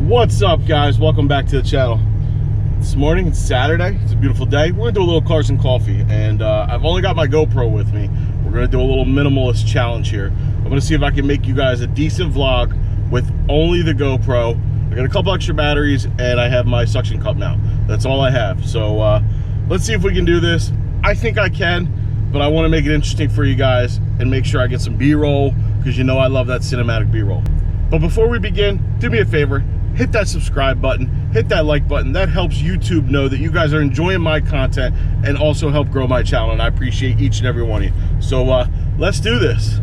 What's up, guys? Welcome back to the channel. This morning, it's Saturday. It's a beautiful day. We're gonna do a little cars and coffee, and I've only got my GoPro with me. We're gonna do a little minimalist challenge here. I'm gonna see if I can make you guys a decent vlog with only the GoPro. I got a couple extra batteries, and I have my suction cup mount. That's all I have. So let's see if we can do this. I think I can, but I want to make it interesting for you guys and make sure I get some B-roll, because you know I love that cinematic B-roll. But before we begin, do me a favor. Hit that subscribe button, hit that like button. That helps YouTube know that you guys are enjoying my content and also help grow my channel, and I appreciate each and every one of you. So let's do this.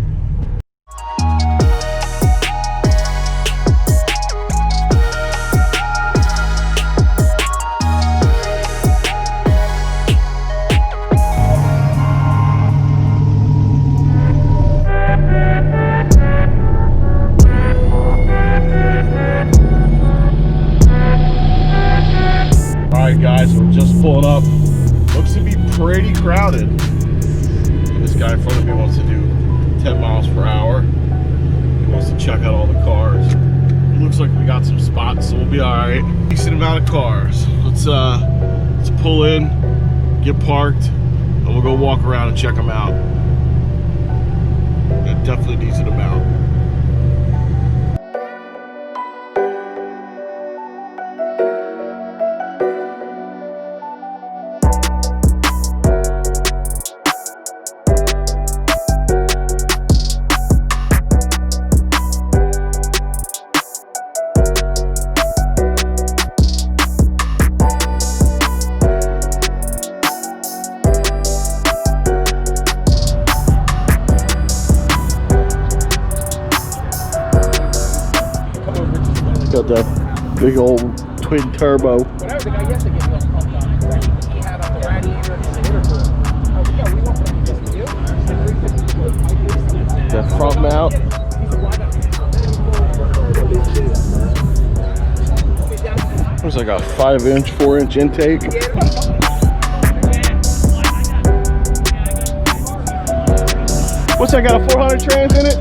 Guys, we're just pulling up. Looks to be pretty crowded. This guy in front of me wants to do 10 miles per hour. He wants to check out all the cars. It looks like we got some spots, so we'll be all right. Decent amount of cars. Let's pull in, get parked, and we'll go walk around and check them out. A definitely decent amount. Got that big old twin turbo. That front mount. Looks like a 5-inch, 4-inch intake. What's that, got a 400 trans in it?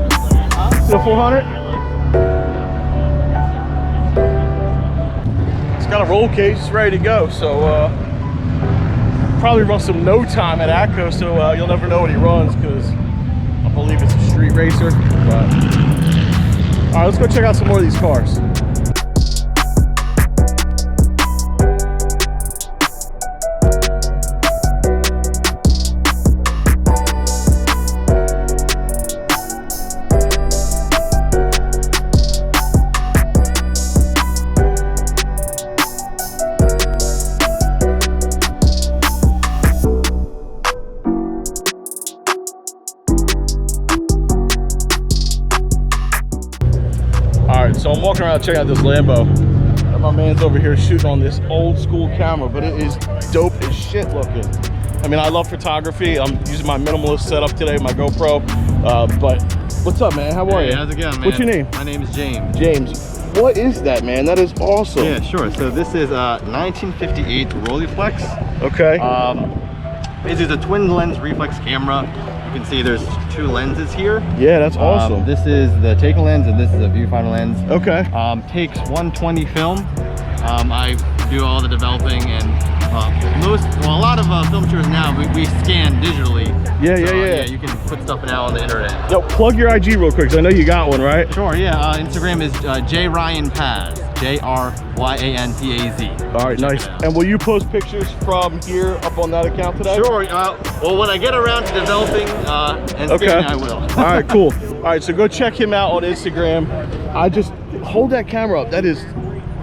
Is it a 400? Got a roll cage, it's ready to go. So probably run some no time at ATCO, so you'll never know what he runs, because I believe it's a street racer. But all right, let's go check out some more of these cars. So I'm walking around checking out this Lambo, and my man's over here shooting on this old school camera, but it is dope as shit looking. I mean, I love photography. I'm using my minimalist setup today, my GoPro. But what's up, man? How are you? How's it going, man? What's your name? My name is James. James. What is that, man? That is awesome. Yeah, sure. So this is a 1958 Rolleiflex. Okay. This is a twin lens reflex camera. You can see there's 2 lenses here. Yeah, that's awesome. This is the taking lens, and this is a viewfinder lens. Okay. Takes 120 film. I do all the developing, and a lot of film shooters now we scan digitally. Yeah, so, yeah. You can put stuff now on the internet. Yo, plug your IG real quick, because I know you got one, right? Sure, yeah. Instagram is JRyanPaz. JRYANPAZ. All right, nice. And will you post pictures from here up on that account today? Sure. Well, when I get around to developing and scanning, I will. All right, cool. All right, so go check him out on Instagram. I just hold that camera up. That is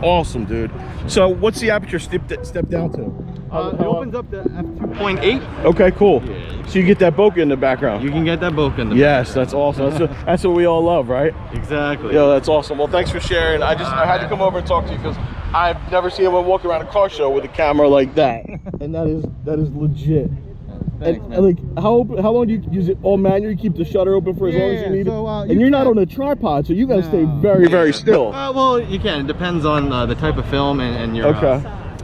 awesome, dude. So what's the aperture step down to? It opens up to f2.8. Okay, cool. Yeah. So you get that bokeh in the background. You can get that bokeh in the Yes, that's awesome. That's what we all love, right? Exactly. Yo, that's awesome. Well, thanks for sharing. I had to come over and talk to you, because I've never seen anyone walk around a car show with a camera like that, and that is legit. Thanks, and like, how long do you use it? All manual? You keep the shutter open for as long as you need it? And you're not on a tripod, so you gotta stay very, very still. Well, you can. It depends on the type of film and your... Okay.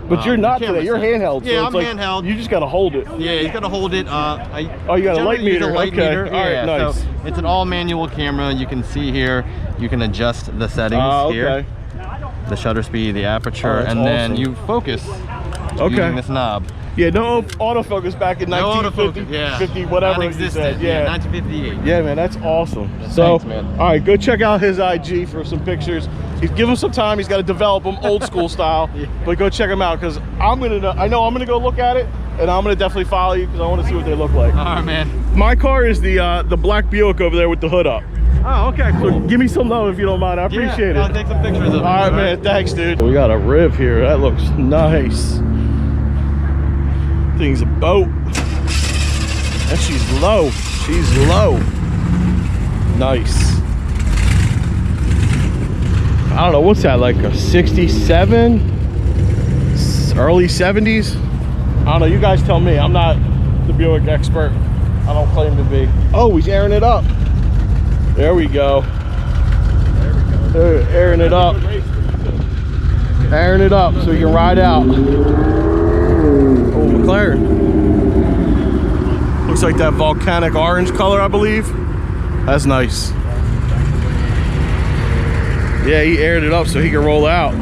But you're not today. You're handheld. Yeah, so I'm like, handheld. You just gotta hold it. Yeah, you gotta hold it. Oh, you got a light meter. Light meter. All right, yeah, nice. So it's an all manual camera. You can see here. You can adjust the settings here. the shutter speed, the aperture, that's and then awesome. you focus using this knob. Yeah, no autofocus back in 1950, yeah. 50, whatever you Non-existent, said. Yeah, 1958. Yeah, man, that's awesome. So, Thanks, man. all right, go check out his IG for some pictures. He's give him some time. He's got to develop them old school style, but go check him out because I know I'm gonna go look at it, and I'm gonna definitely follow you because I want to see what they look like. All right, man. My car is the black Buick over there with the hood up. Oh, okay, cool. So give me some love if you don't mind. I appreciate it. I'll take some pictures of it. All right, man. Thanks, dude. We got a Riv here. That looks nice. Thing's a boat. And she's low. She's low. Nice. I don't know, what's that, like a 67? Early 70s? I don't know, you guys tell me. I'm not the Buick expert. I don't claim to be. Oh, he's airing it up. There we go. Airing it up. Airing it up so you can ride out. Oh, McLaren. Looks like that volcanic orange color, I believe. That's nice. Yeah, he aired it up so he can roll out.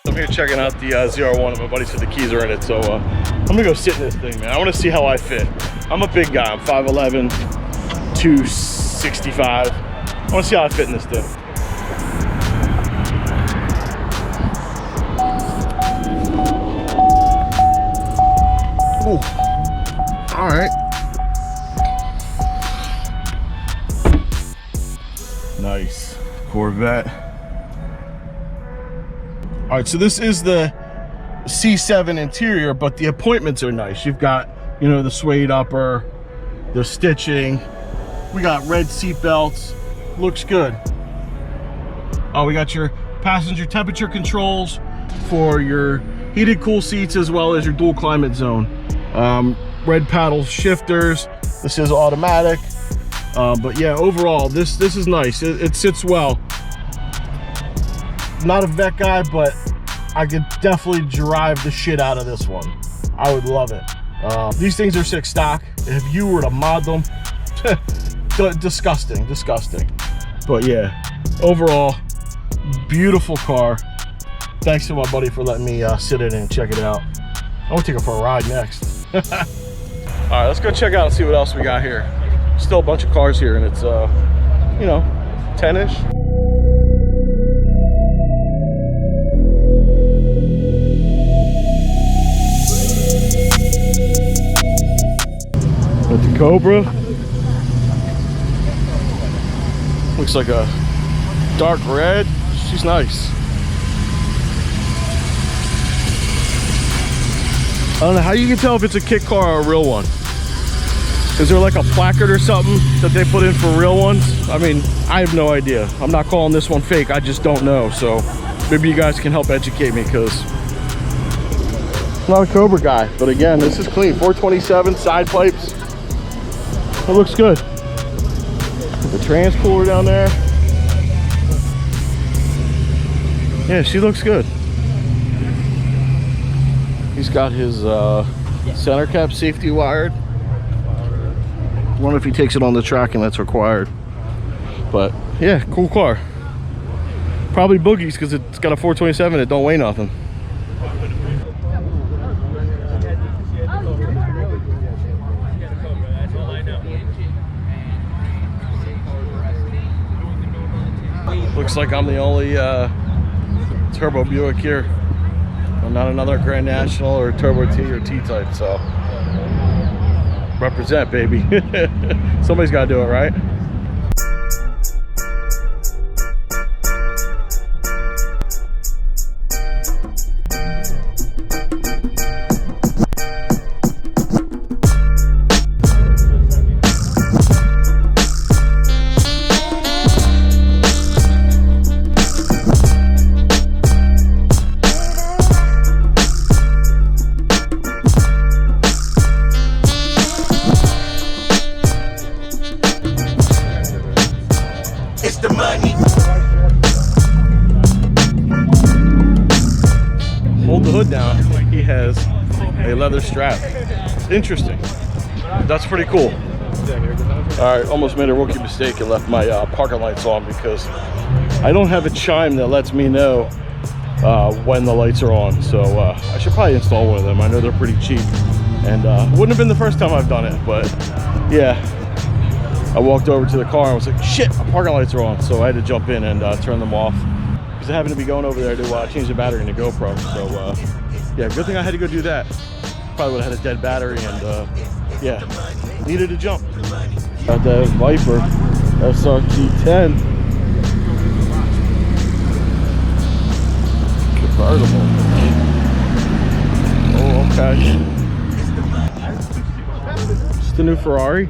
I'm here checking out the ZR1. My buddy said the keys are in it, so I'm gonna go sit in this thing, man. I want to see how I fit. I'm a big guy. I'm 5'11", 265. I want to see how I fit in this thing. Ooh. All right. Nice Corvette. All right, so this is the C7 interior, but the appointments are nice. You've got, you know, the suede upper, the stitching. We got red seat belts. Looks good. Oh, we got your passenger temperature controls for your heated cool seats as well as your dual climate zone. Red paddle shifters. This is automatic. But yeah, overall, this is nice. It sits well. Not a vet guy, but I could definitely drive the shit out of this one. I would love it. These things are sick stock. If you were to mod them, disgusting. But yeah, overall, beautiful car. Thanks to my buddy for letting me sit in it and check it out. I want to take it for a ride next. All right, let's go check out and see what else we got here. Still a bunch of cars here, and it's you know, 10-ish. With the Cobra. Looks like a dark red. She's nice. I don't know how you can tell if it's a kit car or a real one. Is there like a placard or something that they put in for real ones? I mean, I have no idea. I'm not calling this one fake. I just don't know. So maybe you guys can help educate me, because I'm not a Cobra guy. But again, this is clean. 427 side pipes. It looks good. The trans cooler down there. Yeah, she looks good. He's got his center cap safety wired. I wonder if he takes it on the track and that's required. But yeah, cool car. Probably boogies because it's got a 427. It don't weigh nothing. Looks like I'm the only turbo Buick here. I'm not another Grand National or Turbo T or T-Type, so represent, baby. Somebody's got to do it, right? a leather strap. Interesting. That's pretty cool. All right, almost made a rookie mistake and left my parking lights on because I don't have a chime that lets me know when the lights are on. So I should probably install one of them. I know they're pretty cheap, and wouldn't have been the first time I've done it, but yeah. I walked over to the car and was like, shit, my parking lights are on. So I had to jump in and turn them off because I happened to be going over there to change the battery in the GoPro. So yeah, good thing I had to go do that. Probably would have had a dead battery and yeah, needed to jump. Got that Viper SRT10 convertible. Oh, okay. Just a new Ferrari.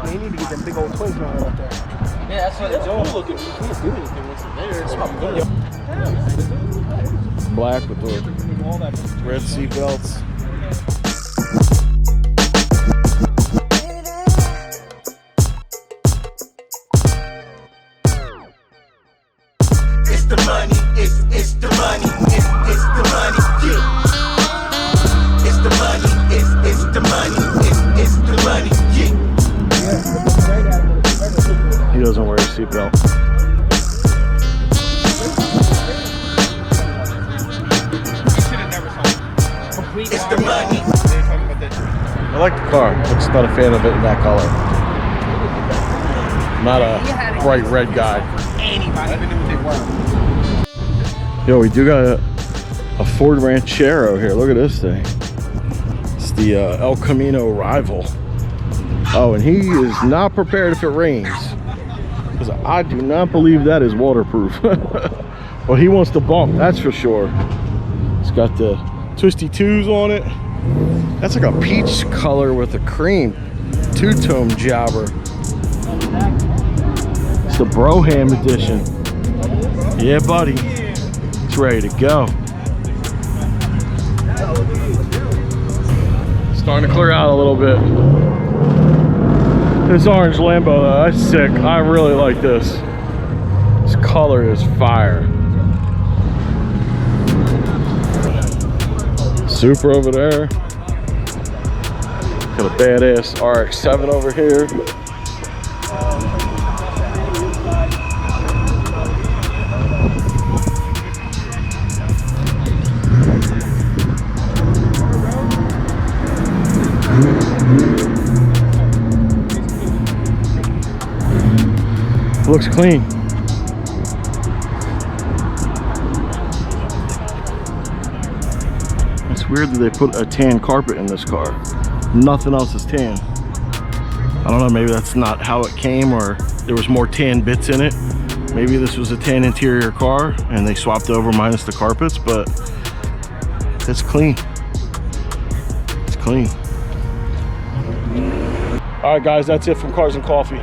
You need to get them big old twins mounted up there. Yeah, that's what it's all looking. You can't do anything once it's there. It's probably good. Black with the red seat belts. It's the money, it's the money, it's the money, yeah. It's the money, it's the money, it's the money, yeah. He doesn't wear a seatbelt. It's the money. I like the car. I'm just not a fan of it in that color. Not a bright red guy. Yo, we do got a Ford Ranchero here. Look at this thing. It's the El Camino rival. Oh, and he is not prepared if it rains. Because I do not believe that is waterproof. Well, he wants to bump, that's for sure. It's got the twisty twos on it. That's like a peach color with a cream two-tone jobber. It's the Broham edition. Yeah, buddy. It's ready to go. Starting to clear out a little bit. This orange Lambo, though, that's sick. I really like this. This color is fire. Supra over there. Got a badass RX-7 over here. Looks clean. It's weird that they put a tan carpet in this car. Nothing else is tan. I don't know, maybe that's not how it came, or there was more tan bits in it. Maybe this was a tan interior car and they swapped over minus the carpets, but it's clean. It's clean. All right, guys, that's it from Cars and Coffee.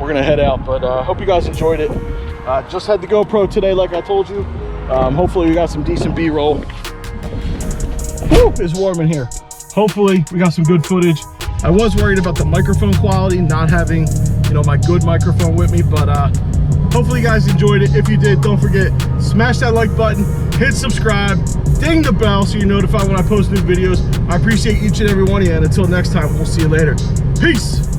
We're gonna head out, but hope you guys enjoyed it. Just had the GoPro today, like I told you. Hopefully we got some decent B-roll. Woo, it's warm in here. Hopefully we got some good footage. I was worried about the microphone quality, not having, you know, my good microphone with me, but hopefully you guys enjoyed it. If you did, don't forget, smash that like button, hit subscribe, ding the bell so you're notified when I post new videos. I appreciate each and every one of you, and until next time, we'll see you later. Peace.